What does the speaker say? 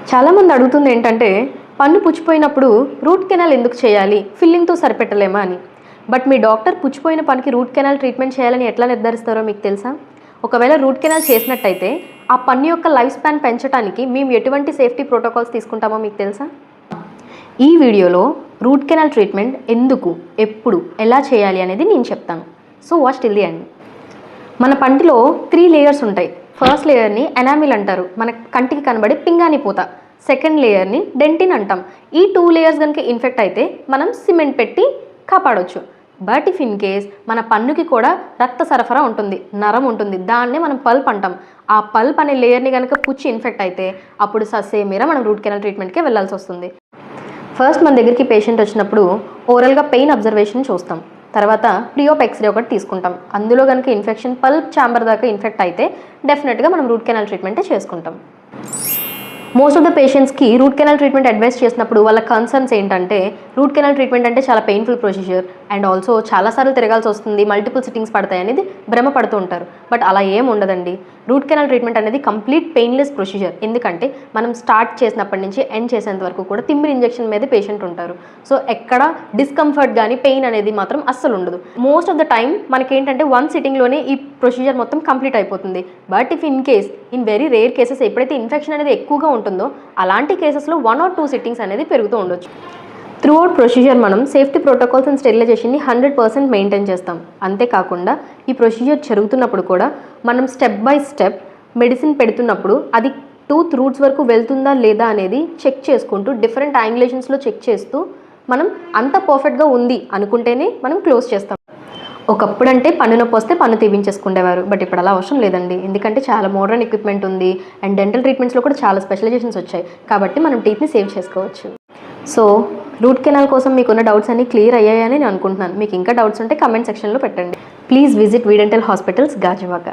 చాలామంది అడుగుతుంది ఏంటంటే పన్ను పుచ్చిపోయినప్పుడు రూట్ కెనాల్ ఎందుకు చేయాలి, ఫిల్లింగ్తో సరిపెట్టలేమా అని. బట్ మీ డాక్టర్ పుచ్చిపోయిన పనికి రూట్ కెనాల్ ట్రీట్మెంట్ చేయాలని ఎట్లా నిర్ధారిస్తారో మీకు తెలుసా? ఒకవేళ రూట్ కెనాల్ చేసినట్టయితే ఆ పన్ను యొక్క లైఫ్ స్పాన్ పెంచడానికి మేము ఎటువంటి సేఫ్టీ ప్రోటోకాల్స్ తీసుకుంటామో మీకు తెలుసా? ఈ వీడియోలో రూట్ కెనాల్ ట్రీట్మెంట్ ఎందుకు, ఎప్పుడు, ఎలా చేయాలి అనేది నేను చెప్తాను. So watch till the end. మన పంటిలో 3 లేయర్స్ ఉంటాయి. ఫస్ట్ లేయర్ని ఎనామిల్ అంటారు, మన కంటికి కనబడే పింగాణి పూత. సెకండ్ లేయర్ని డెంటిన్ అంటాం. ఈ 2 లేయర్స్ కనుక ఇన్ఫెక్ట్ అయితే మనం సిమెంట్ పెట్టి కాపాడవచ్చు. బట్ ఇఫ్ ఇన్ కేస్ మన పన్నుకి కూడా రక్త సరఫరా ఉంటుంది, నరం ఉంటుంది, దాన్నే మనం పల్ప్ అంటాం. ఆ పల్ప్ అనే లేయర్ని కనుక పుచ్చి ఇన్ఫెక్ట్ అయితే అప్పుడు ససేమిరా మనం రూట్ కెనాల్ ట్రీట్మెంట్కే వెళ్ళాల్సి వస్తుంది. ఫస్ట్ మన దగ్గరికి పేషెంట్ వచ్చినప్పుడు ఓరల్గా పెయిన్ అబ్జర్వేషన్ చూస్తాం. తర్వాత ప్రీఆప్ ఎక్స్రే ఒకటి తీసుకుంటాం. అందులో కనుక ఇన్ఫెక్షన్ పల్ప్ ఛాంబర్ దాకా ఇన్ఫెక్ట్ అయితే డెఫినెట్గా మనం రూట్ కెనాల్ ట్రీట్మెంటే చేసుకుంటాం. మోస్ట్ ఆఫ్ ద పేషెంట్స్కి రూట్ కెనాల్ ట్రీట్మెంట్ అడ్వైస్ చేసినప్పుడు వాళ్ళ కన్సర్న్స్ ఏంటంటే రూట్ కెనాల్ ట్రీట్మెంట్ అంటే చాలా పెయిన్ఫుల్ ప్రొసీజర్ అండ్ ఆల్సో చాలాసార్లు తిరగాల్సి వస్తుంది, మల్టిపుల్ సిట్టింగ్స్ పడతాయి అనేది భ్రమ పడుతూ ఉంటారు. బట్ అలా ఏం ఉండదండి. రూట్ కెనాల్ ట్రీట్మెంట్ అనేది కంప్లీట్ పెయిన్లెస్ ప్రొసీజర్. ఎందుకంటే మనం స్టార్ట్ చేసినప్పటి నుంచి ఎండ్ చేసేంత వరకు కూడా తిమ్మిరి ఇంజెక్షన్ మీద పేషెంట్ ఉంటారు. సో ఎక్కడ డిస్కంఫర్ట్ కానీ పెయిన్ అనేది మాత్రం అస్సలు ఉండదు. మోస్ట్ ఆఫ్ ద టైం మనకేంటంటే 1 సిట్టింగ్లోనే ఈ ప్రొసీజర్ మొత్తం కంప్లీట్ అయిపోతుంది. But if in case in very rare cases ఎప్పుడైతే ఇన్ఫెక్షన్ అనేది ఎక్కువగా ఉంటుందో అలాంటి కేసెస్లో 1 or 2 సిట్టింగ్స్ అనేది పెరుగుతూ ఉండొచ్చు. త్రూఅవుట్ ప్రొసీజర్ మనం సేఫ్టీ ప్రోటోకాల్స్ అండ్ స్టెరిలైజేషన్ని 100% మెయింటైన్ చేస్తాం. అంతేకాకుండా ఈ ప్రొసీజర్ జరుగుతున్నప్పుడు కూడా మనం స్టెప్ బై స్టెప్ మెడిసిన్ పెడుతున్నప్పుడు అది టూత్ రూట్స్ వరకు వెళ్తుందా లేదా అనేది చెక్ చేసుకుంటూ డిఫరెంట్ యాంగులేషన్స్లో చెక్ చేస్తూ మనం అంత పర్ఫెక్ట్గా ఉంది అనుకుంటేనే మనం క్లోజ్ చేస్తాం. ఒకప్పుడు అంటే పన్ను నొప్పి వస్తే పన్ను తీపించేసుకునేవారు. బట్ ఇప్పుడు అలా అవసరం లేదండి. ఎందుకంటే చాలా మోడర్న్ ఎక్విప్మెంట్ ఉంది అండ్ డెంటల్ ట్రీట్మెంట్స్లో కూడా చాలా స్పెషలైజేషన్స్ వచ్చాయి. కాబట్టి మనం టీత్ని సేవ్ చేసుకోవచ్చు. సో రూట్ కెనాల్ కోసం మీకున్న డౌట్స్ అన్నీ క్లియర్ అయ్యాయని నేను అనుకుంటున్నాను. మీకు ఇంకా డౌట్స్ ఉంటే కమెంట్ సెక్షన్లో పెట్టండి. Please visit V dental hospitals, Gajuwaka.